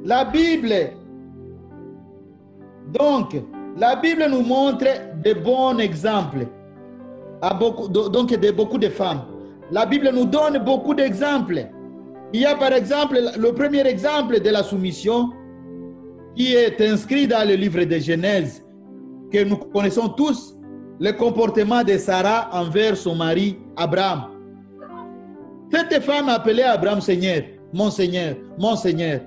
la Bible, donc, la Bible nous montre de bons exemples, de beaucoup de femmes. La Bible nous donne beaucoup d'exemples. Il y a par exemple le premier exemple de la soumission qui est inscrit dans le livre de Genèse, que nous connaissons tous, le comportement de Sarah envers son mari Abraham. Cette femme appelait Abraham Seigneur, mon Seigneur, mon Seigneur.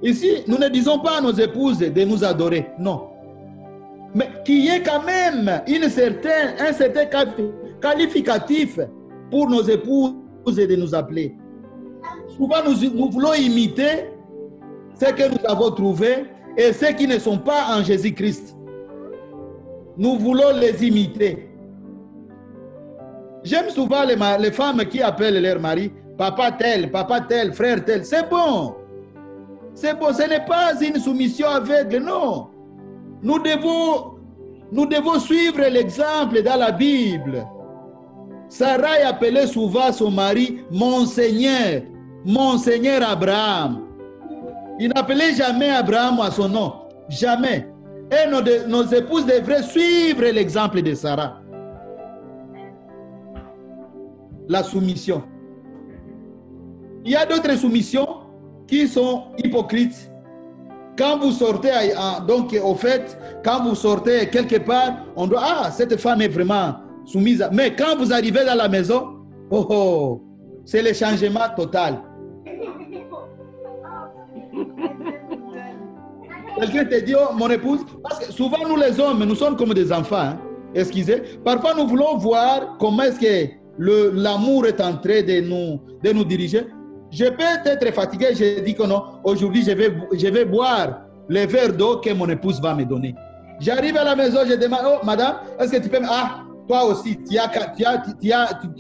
Ici, nous ne disons pas à nos épouses de nous adorer, non. Mais qu'il y ait quand même un certain qualificatif pour nos épouses de nous appeler. Souvent, nous voulons imiter ce que nous avons trouvé et ceux qui ne sont pas en Jésus-Christ. Nous voulons les imiter. J'aime souvent les femmes qui appellent leur mari papa tel, frère tel. C'est bon. C'est bon, ce n'est pas une soumission aveugle, non. Nous devons suivre l'exemple dans la Bible. Sarah appelait souvent son mari mon Seigneur Abraham. Il n'appelait jamais Abraham à son nom, jamais. Et nos épouses devraient suivre l'exemple de Sarah. La soumission. Il y a d'autres soumissions qui sont hypocrites. Quand vous sortez, donc au fait, quand vous sortez quelque part, on doit, cette femme est vraiment soumise. Mais quand vous arrivez dans la maison, c'est le changement total. Quelqu'un te dit, mon épouse, parce que souvent nous les hommes, nous sommes comme des enfants, hein, excusez. Parfois nous voulons voir comment est-ce que l'amour est en train de nous diriger. Je peux être fatigué, je dis que non, aujourd'hui je vais boire le verre d'eau que mon épouse va me donner. J'arrive à la maison, je demande, oh madame, est-ce que tu peux me... Ah, toi aussi, tu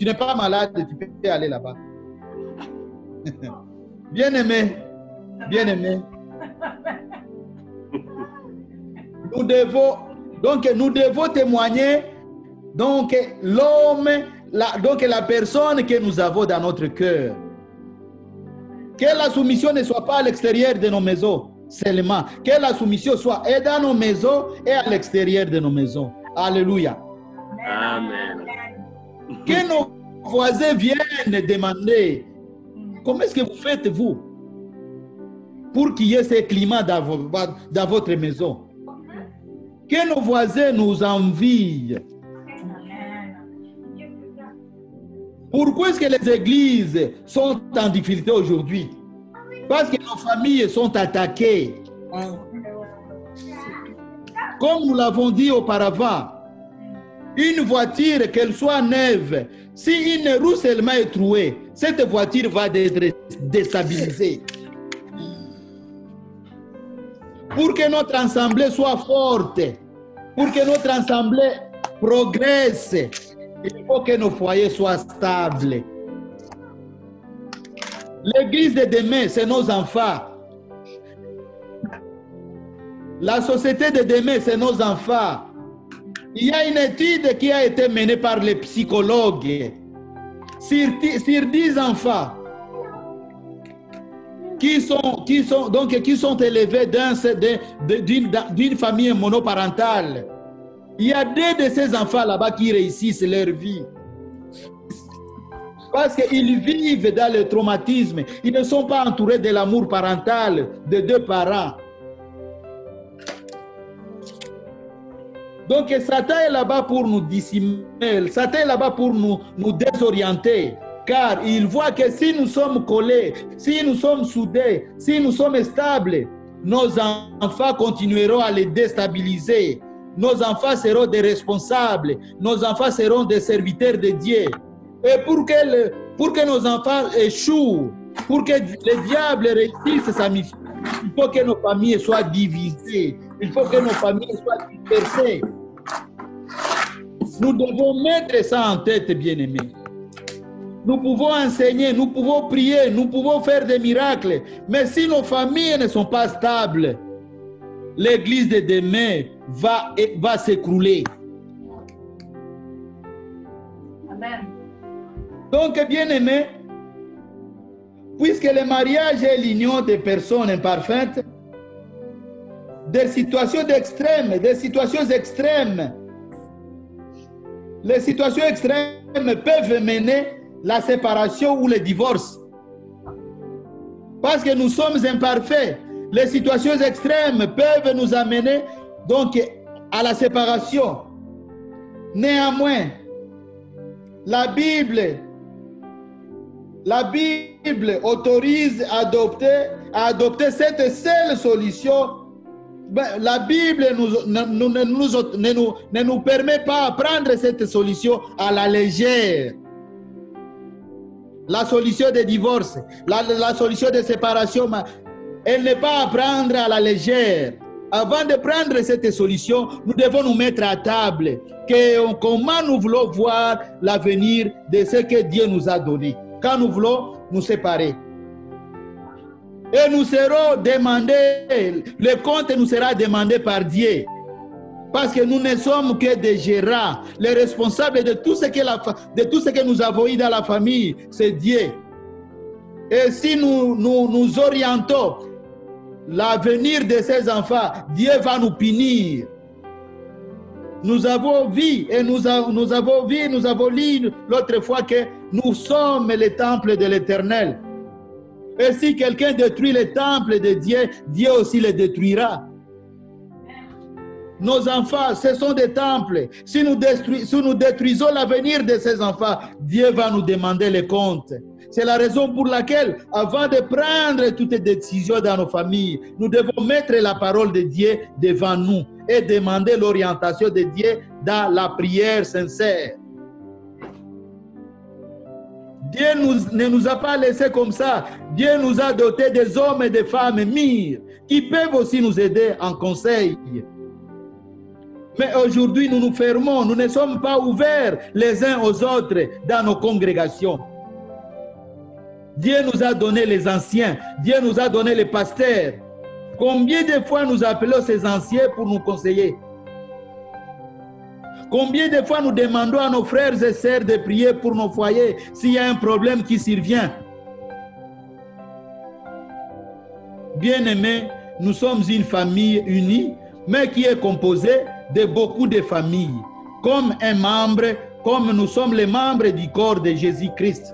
n'es pas malade, tu peux aller là-bas. Bien-aimé, nous devons témoigner donc l'homme, donc la personne que nous avons dans notre cœur. Que la soumission ne soit pas à l'extérieur de nos maisons seulement, que la soumission soit et dans nos maisons et à l'extérieur de nos maisons. Alléluia. Amen. Que nos voisins viennent demander comment est-ce que vous faites vous pour qu'il y ait ce climat dans votre maison. Que nos voisins nous envient. Pourquoi est-ce que les églises sont en difficulté aujourd'hui? Parce que nos familles sont attaquées. Comme nous l'avons dit auparavant, une voiture, qu'elle soit neuve, si une roue seulement est trouée, cette voiture va être déstabilisée. Pour que notre assemblée soit forte, pour que notre assemblée progresse, il faut que nos foyers soient stables. L'église de demain, c'est nos enfants. La société de demain, c'est nos enfants. Il y a une étude qui a été menée par les psychologues sur 10 enfants qui sont élevés d'une famille monoparentale. Il y a 2 de ces enfants là-bas qui réussissent leur vie. Parce qu'ils vivent dans le traumatisme. Ils ne sont pas entourés de l'amour parental de 2 parents. Donc Satan est là-bas pour nous dissimuler. Satan est là-bas pour nous désorienter. Car il voit que si nous sommes collés, si nous sommes soudés, si nous sommes stables, nos enfants continueront à les déstabiliser. Nos enfants seront des responsables. Nos enfants seront des serviteurs de Dieu. Et pour que nos enfants échouent, pour que le diable réussisse sa mission, il faut que nos familles soient divisées. Il faut que nos familles soient dispersées. Nous devons mettre ça en tête, bien-aimés. Nous pouvons enseigner, nous pouvons prier, nous pouvons faire des miracles. Mais si nos familles ne sont pas stables, l'église de demain va s'écrouler. Amen. Donc, bien-aimés, puisque le mariage est l'union des personnes imparfaites, des situations extrêmes, les situations extrêmes peuvent mener la séparation ou le divorce. Parce que nous sommes imparfaits, les situations extrêmes peuvent nous amener donc à la séparation. Néanmoins, la Bible autorise à adopter cette seule solution. La Bible ne nous permet pas de prendre cette solution à la légère. La solution de divorce, la solution de séparation, elle n'est pas à prendre à la légère. Avant de prendre cette solution, nous devons nous mettre à table. Comment nous voulons voir l'avenir de ce que Dieu nous a donné. Quand nous voulons nous séparer. Et nous serons demandés, le compte nous sera demandé par Dieu. Parce que nous ne sommes que des gérants. Les responsables de tout ce que nous avons eu dans la famille, c'est Dieu. Et si nous orientons l'avenir de ces enfants, Dieu va nous punir. Nous avons vu et nous avons lu l'autre fois que nous sommes les temples de l'Éternel. Et si quelqu'un détruit le temple de Dieu, Dieu aussi le détruira. Nos enfants, ce sont des temples. Si nous détruisons l'avenir de ces enfants, Dieu va nous demander les comptes. C'est la raison pour laquelle, avant de prendre toutes les décisions dans nos familles, nous devons mettre la parole de Dieu devant nous et demander l'orientation de Dieu dans la prière sincère. Dieu ne nous a pas laissés comme ça. Dieu nous a dotés des hommes et des femmes mûrs qui peuvent aussi nous aider en conseil. Mais aujourd'hui, nous nous fermons. Nous ne sommes pas ouverts les uns aux autres dans nos congrégations. Dieu nous a donné les anciens. Dieu nous a donné les pasteurs. Combien de fois nous appelons ces anciens pour nous conseiller? Combien de fois nous demandons à nos frères et sœurs de prier pour nos foyers s'il y a un problème qui survient? Bien-aimés, nous sommes une famille unie, mais qui est composée de beaucoup de familles, comme nous sommes les membres du corps de Jésus-Christ.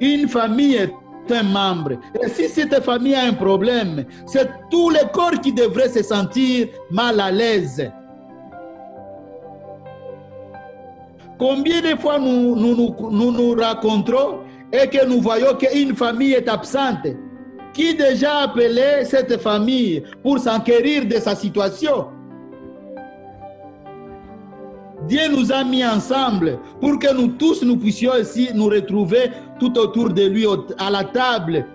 Une famille est un membre. Et si cette famille a un problème, c'est tout le corps qui devrait se sentir mal à l'aise. Combien de fois nous racontons et que nous voyons qu'une famille est absente? Qui déjà appelé cette famille pour s'enquérir de sa situation? Dieu nous a mis ensemble pour que nous tous nous puissions aussi nous retrouver tout autour de lui à la table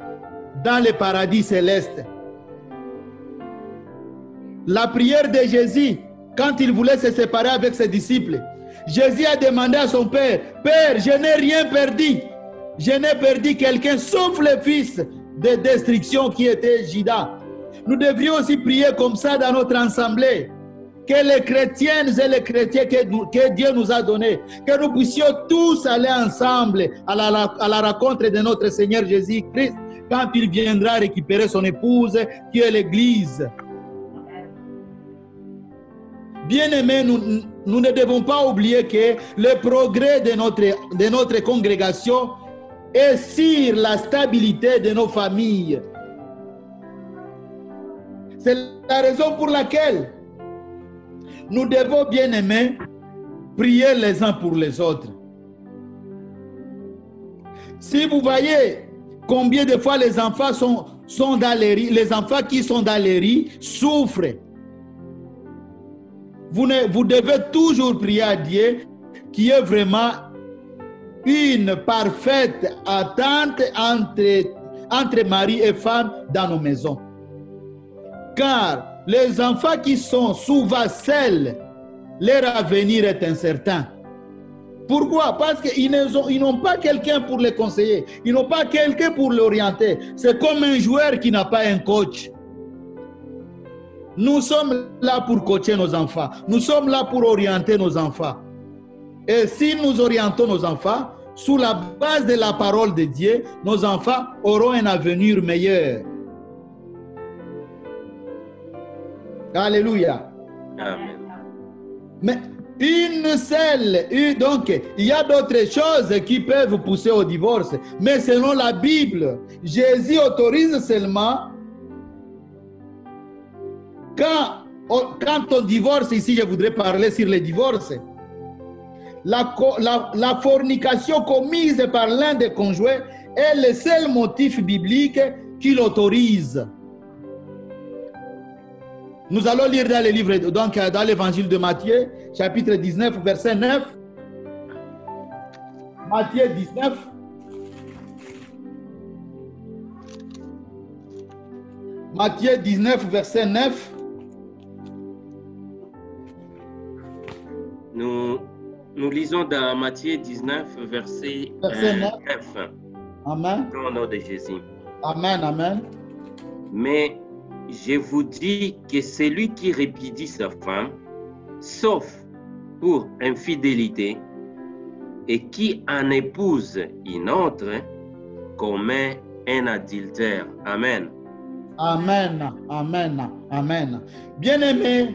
dans le paradis céleste. La prière de Jésus, quand il voulait se séparer avec ses disciples, Jésus a demandé à son Père, « Père, je n'ai rien perdu. Je n'ai perdu quelqu'un sauf le fils de destruction qui était Judas. » Nous devrions aussi prier comme ça dans notre assemblée. Que les chrétiennes et les chrétiens que Dieu nous a donnés, que nous puissions tous aller ensemble à la rencontre de notre Seigneur Jésus-Christ quand il viendra récupérer son épouse qui est l'Église. Bien-aimés, nous ne devons pas oublier que le progrès de notre congrégation est sur la stabilité de nos familles. C'est la raison pour laquelle nous devons, bien-aimés, prier les uns pour les autres. Si vous voyez combien de fois les enfants sont dans les riz, les enfants qui sont dans les riz souffrent. Vous devez toujours prier à Dieu qui est vraiment une parfaite attente entre mari et femme dans nos maisons. Car les enfants qui sont souvent seuls, leur avenir est incertain. Pourquoi? Parce qu'ils n'ont pas quelqu'un pour les conseiller. Ils n'ont pas quelqu'un pour l'orienter. C'est comme un joueur qui n'a pas un coach. Nous sommes là pour coacher nos enfants. Nous sommes là pour orienter nos enfants. Et si nous orientons nos enfants, sous la base de la parole de Dieu, nos enfants auront un avenir meilleur. Alléluia. Amen. Mais donc il y a d'autres choses qui peuvent pousser au divorce, mais selon la Bible, Jésus autorise seulement quand on divorce. Ici je voudrais parler sur le divorce. La fornication commise par l'un des conjoints est le seul motif biblique qui l'autorise. Nous allons lire dans le livre, donc dans l'évangile de Matthieu, chapitre 19, verset 9. Matthieu 19. Matthieu 19, verset 9. Nous lisons dans Matthieu 19, verset 9. Amen. Au nom de Jésus. Amen, amen. Mais je vous dis que celui qui répudie sa femme, sauf pour infidélité, et qui en épouse une autre, commet un adultère. Amen. Amen, amen, amen. Bien-aimé,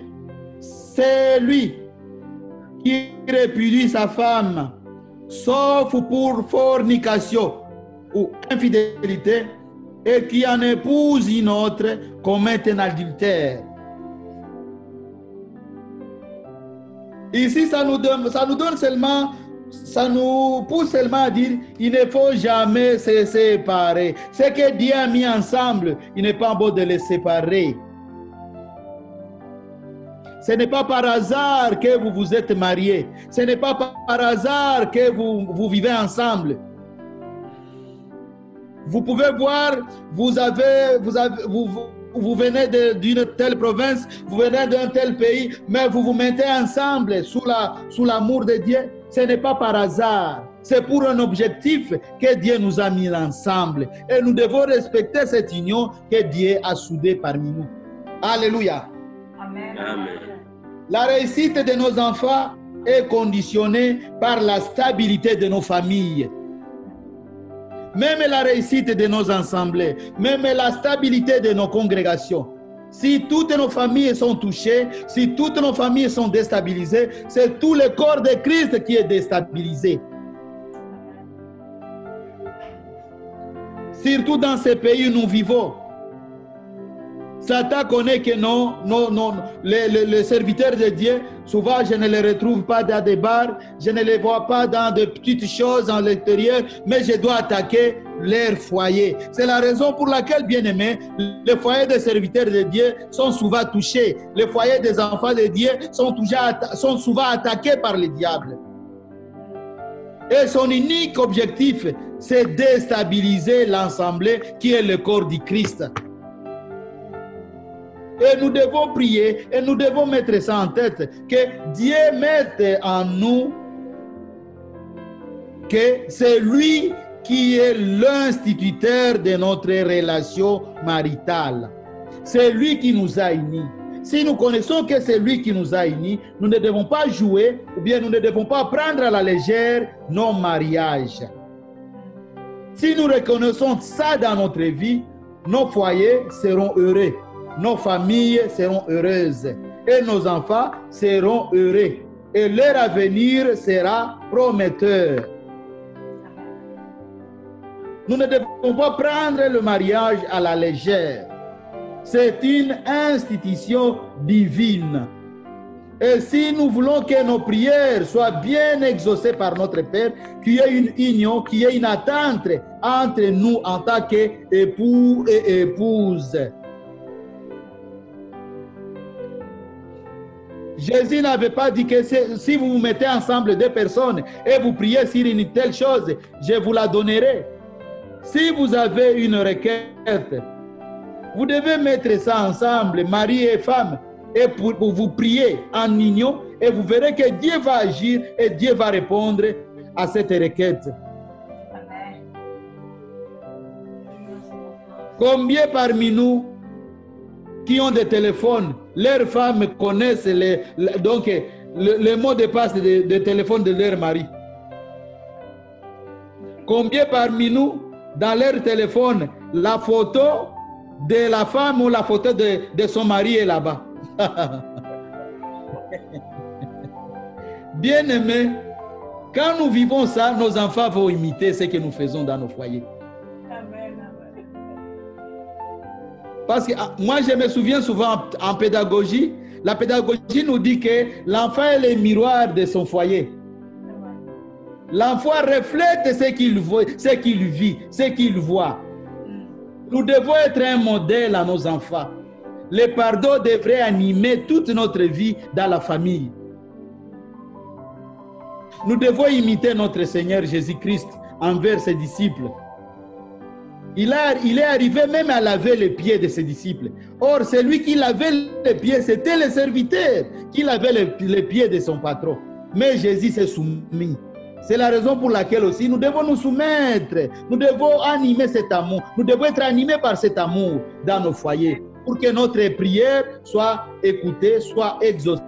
c'est lui qui répudie sa femme, sauf pour fornication ou infidélité, et qui en épouse une autre, commet un adultère. Ici, ça nous pousse seulement à dire, il ne faut jamais se séparer. Ce que Dieu a mis ensemble, il n'est pas bon de les séparer. Ce n'est pas par hasard que vous vous êtes mariés. Ce n'est pas par hasard que vous vivez ensemble. Vous pouvez voir, vous venez d'une telle province, vous venez d'un tel pays, mais vous vous mettez ensemble sous l'amour de Dieu. Ce n'est pas par hasard. C'est pour un objectif que Dieu nous a mis ensemble. Et nous devons respecter cette union que Dieu a soudée parmi nous. Alléluia. Amen. Amen. La réussite de nos enfants est conditionnée par la stabilité de nos familles. Même la réussite de nos assemblées, même la stabilité de nos congrégations. Si toutes nos familles sont touchées, si toutes nos familles sont déstabilisées, c'est tout le corps de Christ qui est déstabilisé. Surtout dans ces pays où nous vivons. Satan connaît que les serviteurs de Dieu, souvent je ne les retrouve pas dans des bars, je ne les vois pas dans de petites choses à l'extérieur, mais je dois attaquer leur foyer. C'est la raison pour laquelle, bien aimés, les foyers des serviteurs de Dieu sont souvent touchés. Les foyers des enfants de Dieu sont souvent attaqués par le diable. Et son unique objectif, c'est déstabiliser l'ensemble qui est le corps du Christ. Et nous devons prier et nous devons mettre ça en tête, que Dieu mette en nous que c'est lui qui est l'instituteur de notre relation maritale. C'est lui qui nous a unis. Si nous connaissons que c'est lui qui nous a unis, nous ne devons pas jouer ou bien nous ne devons pas prendre à la légère nos mariages. Si nous reconnaissons ça dans notre vie, nos foyers seront heureux. Nos familles seront heureuses et nos enfants seront heureux et leur avenir sera prometteur. Nous ne devons pas prendre le mariage à la légère. C'est une institution divine. Et si nous voulons que nos prières soient bien exaucées par notre Père, qu'il y ait une union, qu'il y ait une attente entre nous en tant qu'époux et épouse. Jésus n'avait pas dit que si vous vous mettez ensemble deux personnes et vous priez sur une telle chose, je vous la donnerai. Si vous avez une requête, vous devez mettre ça ensemble, mari et femme, et pour vous prier en union, et vous verrez que Dieu va agir et Dieu va répondre à cette requête. Amen. Combien parmi nous qui ont des téléphones, leurs femmes connaissent les mots de passe de téléphone de leur mari? Combien parmi nous, dans leur téléphone, la photo de la femme ou la photo de son mari est là-bas? Bien aimé, quand nous vivons ça, nos enfants vont imiter ce que nous faisons dans nos foyers. Parce que moi, je me souviens souvent en pédagogie, la pédagogie nous dit que l'enfant est le miroir de son foyer. L'enfant reflète ce qu'il voit, ce qu'il vit, ce qu'il voit. Nous devons être un modèle à nos enfants. Le pardon devrait animer toute notre vie dans la famille. Nous devons imiter notre Seigneur Jésus-Christ envers ses disciples. Il est arrivé même à laver les pieds de ses disciples. Or, celui qui lavait les pieds, c'était le serviteur qui lavait les pieds de son patron. Mais Jésus s'est soumis. C'est la raison pour laquelle aussi nous devons nous soumettre. Nous devons animer cet amour. Nous devons être animés par cet amour dans nos foyers pour que notre prière soit écoutée, soit exaucée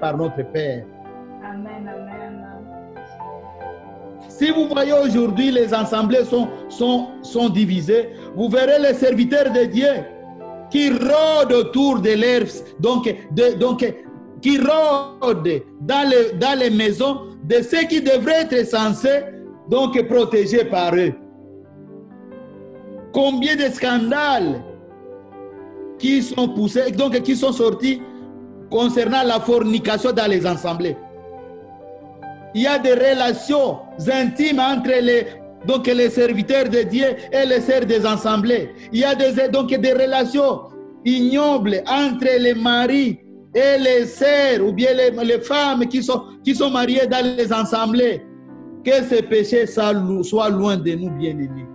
par notre Père. Amen, amen. Si vous voyez aujourd'hui les assemblées sont divisées, vous verrez les serviteurs de Dieu qui rôdent autour de l'air, qui rôdent dans les maisons de ceux qui devraient être censés protégés par eux. Combien de scandales qui sont poussés, qui sont sortis concernant la fornication dans les assemblées. Il y a des relations intimes entre les serviteurs de Dieu et les sœurs des assemblées. Il y a des relations ignobles entre les maris et les sœurs ou bien les femmes qui sont mariées dans les assemblées. Que ces péchés soient loin de nous, bien-aimés.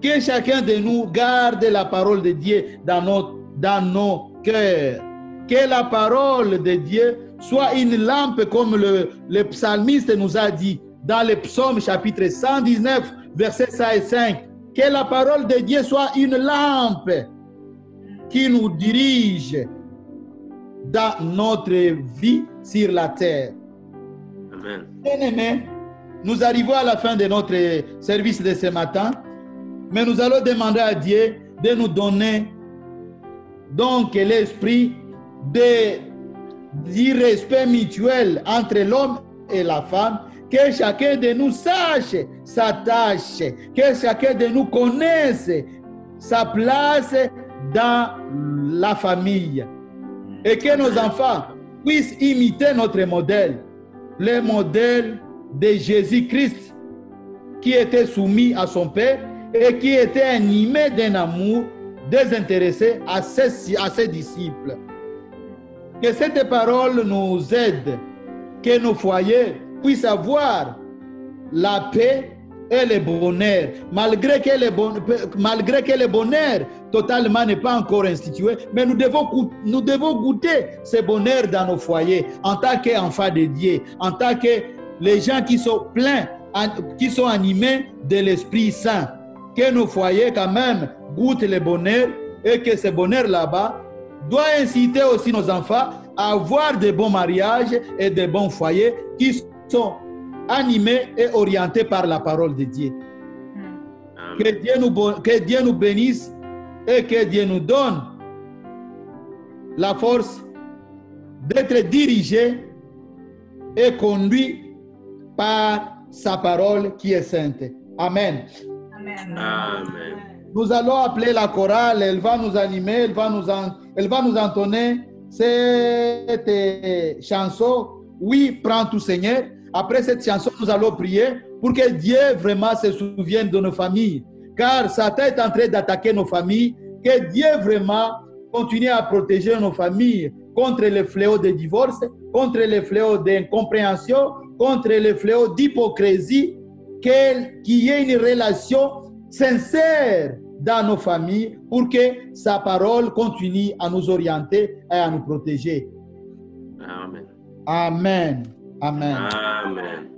Que chacun de nous garde la parole de Dieu dans nos cœurs. Que la parole de Dieu soit une lampe, comme le psalmiste nous a dit, dans le psaume chapitre 119, versets 5 et 5. Que la parole de Dieu soit une lampe qui nous dirige dans notre vie sur la terre. Amen. Bien-aimés, nous arrivons à la fin de notre service de ce matin, mais nous allons demander à Dieu de nous donner donc l'esprit du respect mutuel entre l'homme et la femme, que chacun de nous sache sa tâche, que chacun de nous connaisse sa place dans la famille, et que nos enfants puissent imiter notre modèle, le modèle de Jésus-Christ, qui était soumis à son Père et qui était animé d'un amour désintéressé à ses disciples. Que cette parole nous aide, que nos foyers puissent avoir la paix et le bonheur, malgré que le bonheur totalement n'est pas encore institué, mais nous devons goûter ce bonheur dans nos foyers, en tant qu'enfants de Dieu, en tant que les gens qui sont pleins, qui sont animés de l'Esprit Saint. Que nos foyers quand même goûtent le bonheur, et que ce bonheur là-bas doit inciter aussi nos enfants à avoir de bons mariages et de bons foyers qui sont animés et orientés par la parole de Dieu. Que Dieu nous bénisse et que Dieu nous donne la force d'être dirigés et conduits par sa parole qui est sainte. Amen. Amen. Amen. Nous allons appeler la chorale, elle va nous animer, elle va nous entonner cette chanson. Oui, prends tout Seigneur. Après cette chanson, nous allons prier pour que Dieu vraiment se souvienne de nos familles. Car Satan est en train d'attaquer nos familles. Que Dieu vraiment continue à protéger nos familles contre les fléaux de divorce, contre les fléaux d'incompréhension, contre les fléaux d'hypocrisie. Qu'il y ait une relation sincère dans nos familles pour que sa parole continue à nous orienter et à nous protéger. Amen. Amen. Amen. Amen.